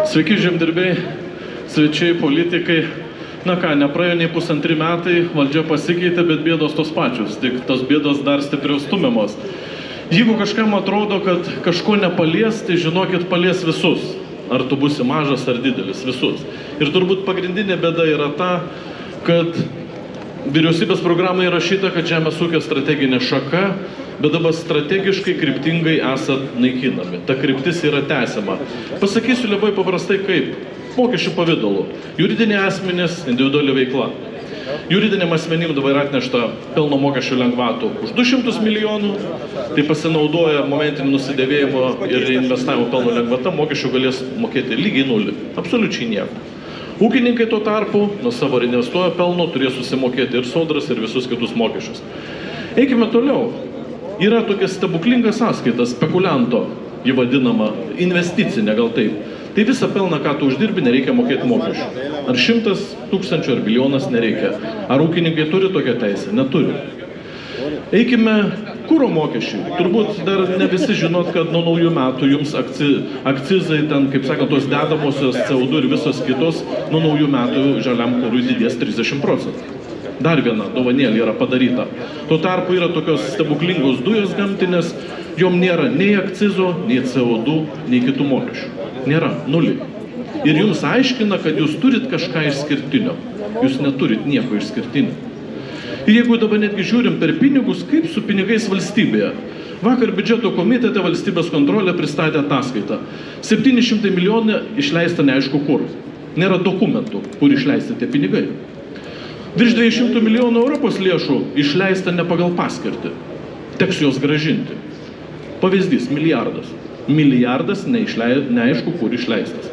Sveiki žemdirbiai, svečiai, politikai. Na ką, nepraėjo nei 1,5 metai, valdžia pasikeitė, bet bėdos tos pačios, tik tos bėdos dar stipriau stumiamos. Jeigu kažkam atrodo, kad kažko nepalies, tai žinokit, palies visus. Ar tu būsi mažas ar didelis, visus. Ir turbūt pagrindinė bėda yra ta, kad vyriausybės programai įrašyta, kad žemės ūkio strateginė šaka, bet dabar strategiškai, kryptingai esat naikinami. Ta kryptis yra tęsiama. Pasakysiu labai paprastai kaip. Mokesčių pavidalu. Juridiniai asmenys, individuali veikla. Juridiniam asmenim dabar atnešta pelno mokesčių lengvatų už 200 milijonų, tai pasinaudoja momentiniu nusidėvėjimo ir investavimo pelno lengvata, mokesčių galės mokėti lygiai nulį. Absoliučiai nieko. Ūkininkai tuo tarpu nuo savo investuoja pelno turės susimokėti ir sodras, ir visus kitus mokesčius. Eikime toliau. Yra tokia stebuklinga sąskaita, spekulianto, jį vadinama, investicinė gal taip. Tai visą pelną, ką tu uždirbi, nereikia mokėti mokesčių. Ar 100 000 ar milijonas nereikia. Ar ūkininkai turi tokią teisę? Neturi. Eikime kuro mokesčiai. Turbūt dar ne visi žinot, kad nuo naujų metų jums akcizai, ten, kaip sakant, tos dedamosios CO2 ir visos kitos, nuo naujų metų žaliam kurui didės 30%. Dar viena dovanėlė yra padaryta. Tuo tarpu yra tokios stebuklingos dujos gamtinės, jom nėra nei akcizo, nei CO2, nei kitų mokesčių. Nėra, nulį. Ir jums aiškina, kad jūs turit kažką išskirtinio. Jūs neturit nieko išskirtinio. Ir jeigu dabar netgi žiūrim per pinigus, kaip su pinigais valstybėje. Vakar biudžeto komitete valstybės kontrolė pristatė ataskaitą. 700 milijonų išleista neaišku kur. Nėra dokumentų, kur išleisti tie pinigai. Virš 200 milijonų Europos lėšų išleista ne pagal paskirtį. Teks juos gražinti. Pavyzdys, milijardas. Milijardas neaišku, kur išleistas.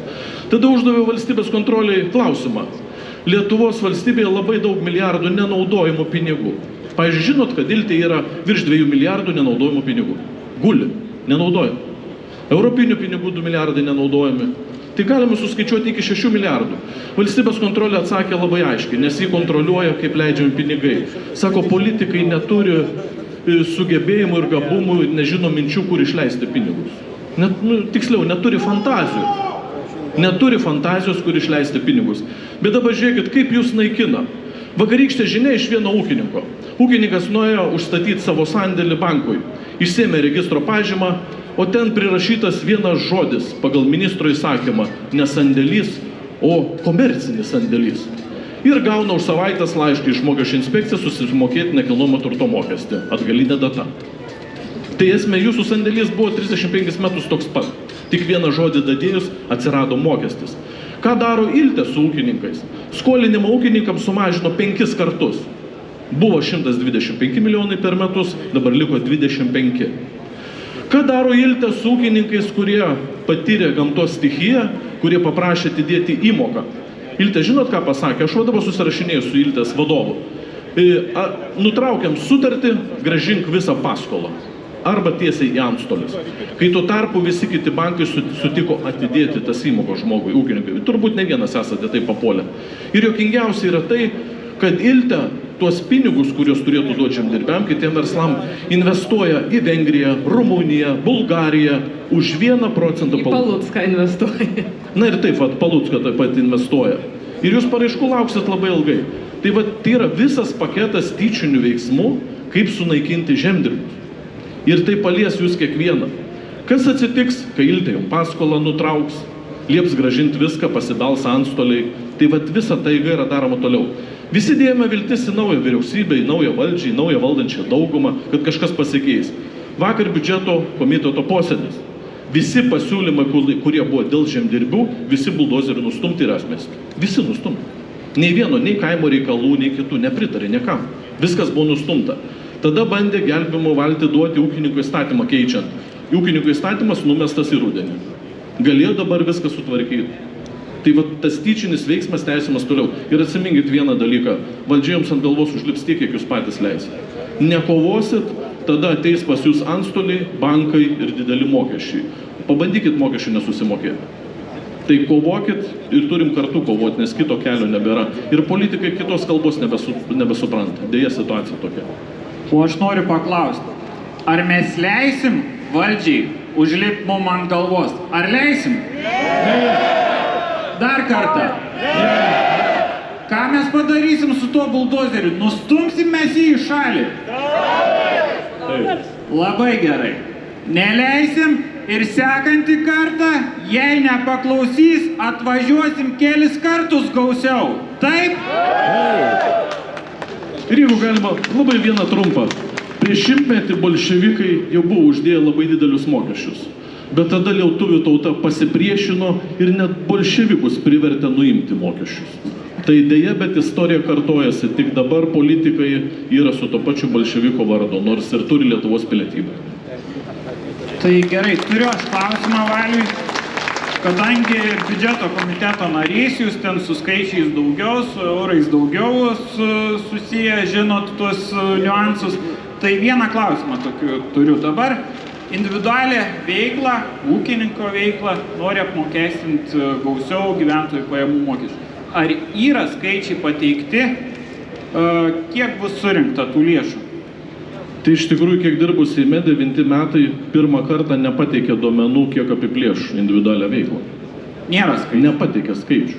Tada uždaviau valstybės kontroliai klausimą. Lietuvos valstybėje labai daug milijardų nenaudojimų pinigų. Pavyzdžiui, žinot, kad Iltė yra virš 2 milijardų nenaudojimų pinigų. Guli, nenaudojami. Europinių pinigų 2 milijardai nenaudojami. Tai galime suskaičiuoti iki 6 milijardų. Valstybės kontrolė atsakė labai aiškiai, nes jį kontroliuoja, kaip leidžiami pinigai. Sako, politikai neturi sugebėjimų ir gabumų, nežino minčių, kur išleisti pinigus. Tiksliau, neturi fantazijų. Neturi fantazijos, kur išleisti pinigus. Bet dabar žiūrėkit, kaip jūs naikina. Vakarykštė žinia iš vieno ūkininko. Ūkininkas nuėjo užstatyti savo sandėlį bankui. Išsėmė registro pažymą, o ten prirašytas vienas žodis pagal ministro įsakymą. Ne sandėlys, o komercinis sandėlys. Ir gauna už savaitės laišką iš mokesčių inspekcijos susimokėti nekilnojamo turto mokestį. Atgalinė data. Tai esmė, jūsų sandėlys buvo 35 metus toks pat. Tik vieną žodį dadėjus atsirado mokestis. Ką daro Iltė su ūkininkais? Skolinimą ūkininkams sumažino 5 kartus. Buvo 125 milijonai per metus, dabar liko 25. Ką daro Iltė su ūkininkais, kurie patyrė gamtos stichiją, kurie paprašė atidėti įmoką? Iltė, žinot, ką pasakė? Aš dabar susirašinėjau su Iltės vadovu. Nutraukiam sutartį, grąžink visą paskolą. Arba tiesiai į antstolius. Kai tuo tarpu visi kiti bankai sutiko atidėti tas įmokos žmogui, ūkininkai. Turbūt ne vienas esate tai papuolę. Ir juokingiausia yra tai, kad Iltė tuos pinigus, kuriuos turėtų duoti žemdirbiam, kitiem verslam, investuoja į Vengriją, Rumuniją, Bulgariją už 1% palūkanų. Į Palucką investuoja. Na ir taip, Palucką taip pat investuoja. Ir jūs paraiškų lauksit labai ilgai. Tai yra visas paketas tyčinių veiksmų, kaip sunaikinti žemdirbius. Ir tai palies jūs kiekvieną. Kas atsitiks, kai Iltė jums paskolą nutrauks, lieps gražinti viską, pasidals antstoliai. Tai visa ta eiga yra daroma toliau. Visi dėjome viltis į naują vyriausybę, į naują valdžią, į naują valdančią daugumą, kad kažkas pasikeis. Vakar biudžeto komiteto posėdis. Visi pasiūlymai, kurie buvo dėl žemdirbių, visi buldozerių nustumti ir atmesti. Visi nustumti. Nei vieno, nei kaimo reikalų, nei kitų nepritarė niekam. Viskas buvo nustumta. Tada bandė gelbėjimo valtį duoti ūkininkų įstatymą keičiant. Ūkininkų įstatymas numestas į rudenį. Galėjo dabar viską sutvarkyti. Tai tas tyčinis veiksmas teisimas toliau. Ir atsiminkit vieną dalyką. Valdžia jums ant galvos užlips tiek, kiek jūs patys leisit. Nekovosit, tada ateis pas jūs antstoliai, bankai ir dideli mokesčiai. Pabandykit mokesčių nesusimokėti. Tai kovokit ir turim kartu kovoti, nes kito kelio nebėra. Ir politikai kitos kalbos nebesupranta. Deja, situacija tokia. O aš noriu paklausti, ar mes leisim valdžiai užlipti mum ant galvos? Ar leisim? Ne. Dar kartą. Ką mes padarysim su tuo buldozeriu? Nustumsim mes jį į šalį. Labai gerai. Neleisim ir sekantį kartą, jei nepaklausys, atvažiuosim kelis kartus gausiau. Taip? Ir jeigu galima, labai vieną trumpą. Prieš 100 metį bolševikai jau buvo uždėję labai didelius mokesčius. Bet tada lietuvių tauta pasipriešino ir net bolševikus privertė nuimti mokesčius. Tai dėja, bet istorija kartojasi, tik dabar politikai yra su to pačiu bolševiko vardu, nors ir turi Lietuvos pilietybę. Tai gerai, turiu aš klausimą Valiui. Kadangi biudžeto komiteto narys, jūs ten su skaičiais daugiau, su eurais daugiau susiję, žinot tuos niuansus, tai vieną klausimą tokiu turiu dabar. Individualią veiklą, ūkininko veiklą nori apmokestinti gausiau gyventojų pajamų mokesčių. Ar yra skaičiai pateikti, kiek bus surinkta tų lėšų? Tai iš tikrųjų, kiek dirbu Seime, 9 metai pirmą kartą nepateikė duomenų, kiek apiplėš individualią veiklą. Nėra skaičių. Nepateikė skaičių.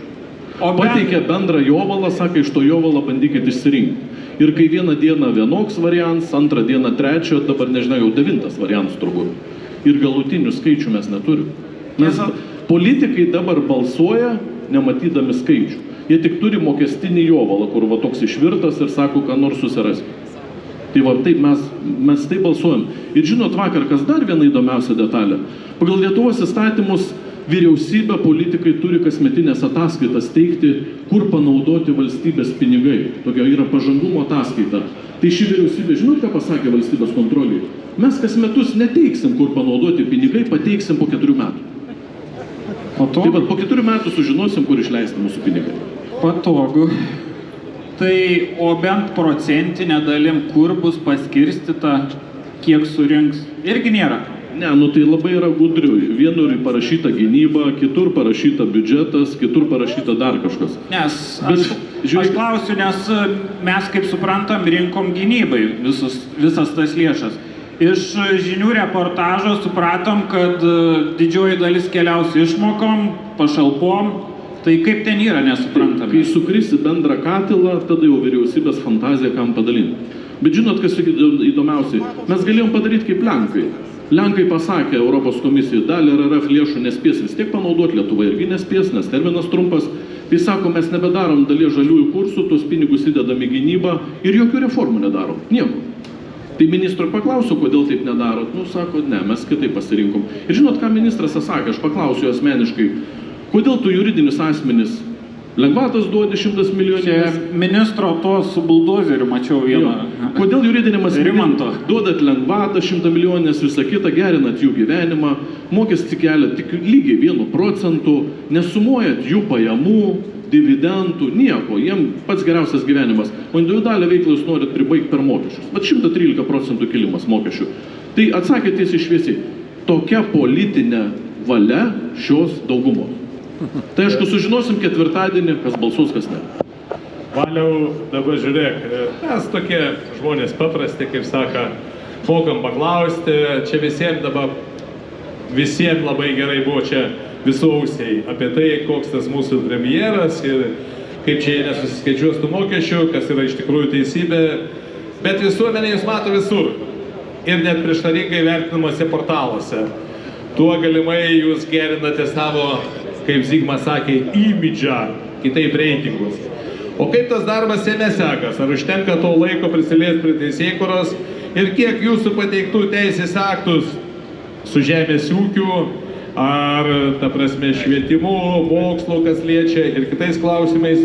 Pateikė bendrą jovalą, sakė, iš to jovalą bandykit išsirinkti. Ir kai vieną dieną vienoks variants, antrą dieną trečio, dabar nežinau, jau 9 variantas turbūt. Ir galutinių skaičių mes neturim. Nes politikai dabar balsuoja, nematydami skaičių. Jie tik turi mokestinį jovalą, kur va toks išvirtas ir sako, ką nors susirasti. Tai va, taip mes taip balsuojam. Ir žinot vakar, kas dar viena įdomiausia detalė. Pagal Lietuvos įstatymus vyriausybė, politikai turi kasmetinės ataskaitas teikti, kur panaudoti valstybės pinigai. Tokia yra pažangumo ataskaita. Tai ši vyriausybė, žinot, ką pasakė valstybės kontroliai? Mes kas metus neteiksim, kur panaudoti pinigai, pateiksim po 4 metų. Taip pat po 4 metų sužinosim, kur išleisti mūsų pinigai. Patogu. Tai, o bent procentinė dalim, kur bus paskirstyta, kiek surinks, irgi nėra. Ne, nu tai labai yra gudriu. Vienur parašyta gynyba, kitur parašyta biudžetas, kitur parašyta dar kažkas. Nes aš klausiu, nes mes, kaip suprantam, rinkom gynybai visas tas lėšas. Iš žinių reportažo supratom, kad didžioji dalis keliaus išmokom, pašalpom. Tai kaip ten yra, nesuprantame. Kai sukrisi bendrą katilą, tada jau vyriausybės fantazija kam padalinti. Bet žinot, kas įdomiausiai, mes galėjom padaryti kaip Lenkai. Lenkai pasakė Europos komisijai, dalį RRF lėšų nespės vis tiek panaudoti, Lietuva irgi nespės, nes terminas trumpas. Tai sako, mes nebedarom dalies žaliųjų kursų, tuos pinigus įdedam į gynybą ir jokių reformų nedarom. Nieko. Tai ministro paklausiu, kodėl taip nedarot. Nu, sako, ne, mes kitaip pasirinkom. Ir žinot, ką ministras sakė, aš paklausiu asmeniškai, kodėl tu juridinis asmenis lengvatas duodi 100 milijonės? Ministro to su buldozeriu mačiau vieną. Kodėl juridiniam asmenim duodat lengvatą 100 milijonės, visą kitą, gerinat jų gyvenimą, mokestį keliat tik lygiai 1%, nesumuojat jų pajamų, dividendų, nieko, jiem pats geriausias gyvenimas. O individualią veiklą jūs norit pribaigti per mokesčius. Bet 113% kilimas mokesčių. Tai atsakė tiesiai šviesiai, tokia politinė valia šios daugumos. Tai aišku, sužinosim ketvirtadienį, kas balsuos, kas ne. Valiau, dabar žiūrėk, mes tokie žmonės paprasti, kaip saka, mokam paklausti, čia visiems labai gerai buvo čia visų ausiai apie tai, koks tas mūsų premjeras ir kaip čia jie nesusiskaičiuos tų mokesčių, kas yra iš tikrųjų teisybė, bet visuomenė jūs mato visur ir net prieštaringai vertinamuose portaluose. Tuo galimai jūs gerinate savo, kaip Zigmas sakė, imidžą, kitaip reitingus. O kaip tas darbas Seime sekas? Ar užtenka to laiko prisiliesti prie teisėkūros ir kiek jūsų pateiktų teisės aktus su žemės ūkiu, ar, ta prasme, švietimu, mokslo, kas liečia ir kitais klausimais,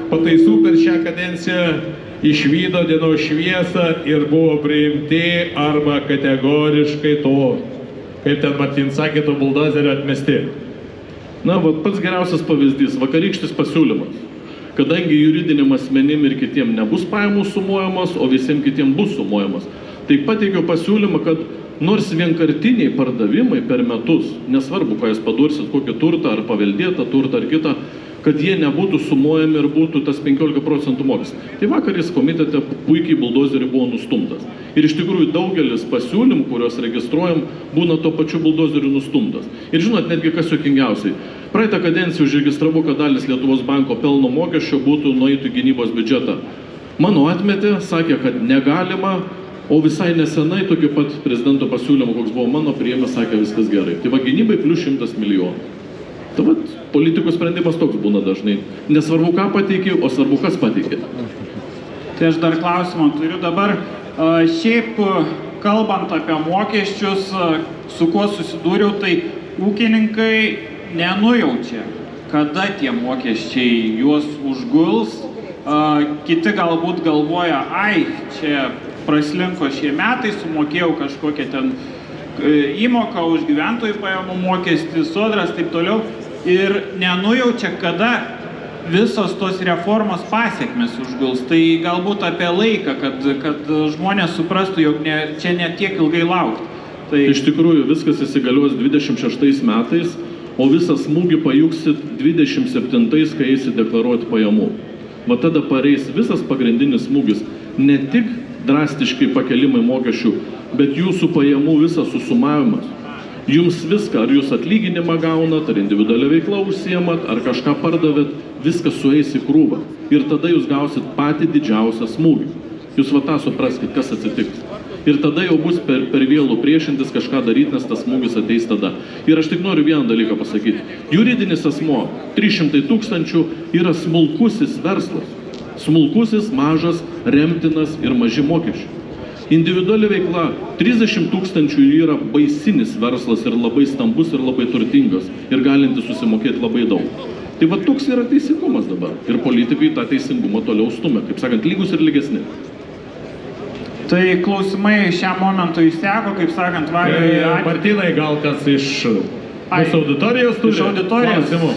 pataisų per šią kadenciją išvydo dienos šviesą ir buvo priimti arba kategoriškai to, kaip ten Martin sakė, to buldozerio atmesti. Na, va, pats geriausias pavyzdys, vakarykštis pasiūlymas. Kadangi juridiniam asmenim ir kitiem nebus pajamų sumuojamas, o visiems kitiem bus sumuojamas, tai pateikiau pasiūlymą, kad nors vienkartiniai pardavimai per metus, nesvarbu, ką jūs padursit, kokį turtą, ar paveldėtą turtą, ar kitą, kad jie nebūtų sumuojami ir būtų tas 15% mokestis. Tai vakar jis komitete puikiai buldozeriu buvo nustumtas. Ir iš tikrųjų daugelis pasiūlymų, kuriuos registruojam, būna to pačiu buldozeriu nustumtas. Ir žinot, netgi kas juokingiausiai, Praeitą kadenciją užregistravau, kad dalis Lietuvos banko pelno mokesčio būtų nueitų į gynybos biudžetą. Mano atmetė, sakė, kad negalima, o visai nesenai tokiu pat prezidento pasiūlymu, koks buvo mano, priėmė, sakė, viskas gerai. Tai va, gynybai plus 100 milijonų. Tai va, politikų sprendimas toks būna dažnai. Nesvarbu, ką pateikė, o svarbu, kas pateikė. Tai aš dar klausimą turiu dabar. Šiaip, kalbant apie mokesčius, su kuo susidūriau, tai ūkininkai nenujaučia, kada tie mokesčiai juos užguls. Kiti galbūt galvoja, ai, čia praslinko šie metai, sumokėjau kažkokią ten įmoką už gyventojų pajamų mokestį, sodras, taip toliau. Ir nenujaučia, kada visos tos reformos pasiekmes užguls. Tai galbūt apie laiką, kad žmonės suprastų, jog čia ne tiek ilgai laukti. Tai iš tikrųjų viskas įsigalios 26 metais, o visą smūgį pajuksit 27, kai eisit deklaruoti pajamų. Va tada pareis visas pagrindinis smūgis, ne tik drastiškai pakelimai mokesčių, bet jūsų pajamų visas susumavimas. Jums viską, ar jūs atlyginimą gaunat, ar individualią veiklą užsiemat, ar kažką pardavėt, viskas sueis į krūvą. Ir tada jūs gausit patį didžiausią smūgį. Jūs va tą supraskit, kas atsitiks. Ir tada jau bus per vėlų priešintis kažką daryti, nes tas smūgis ateis tada. Ir aš tik noriu vieną dalyką pasakyti. Juridinis asmuo 300 000 yra smulkusis verslas. Smulkusis, mažas, remtinas ir maži mokesčiai. Individuali veikla 30 000 yra baisinis verslas ir labai stambus ir labai turtingas ir galintis susimokėti labai daug. Tai va toks yra teisingumas dabar. Ir politikai tą teisingumą toliau stumia, kaip sakant, lygus ir lygesni. Tai klausimai šiam momentui išseko, kaip sakant, Valiui. Martynai, gal kas iš mūsų auditorijos turi? Iš auditorijos klausimų?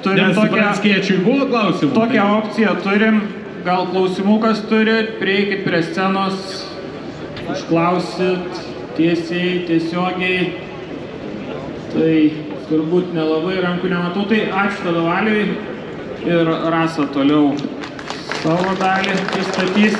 turim Nes Pranckiečiui buvo klausimų. Tokią opciją turim, gal klausimų kas turi, prieikit prie scenos, užklausit tiesiai, tiesiogiai. Tai turbūt nelabai rankų nematau. Tai ačiū tada Valiui ir Rasa toliau savo dalį pristatys.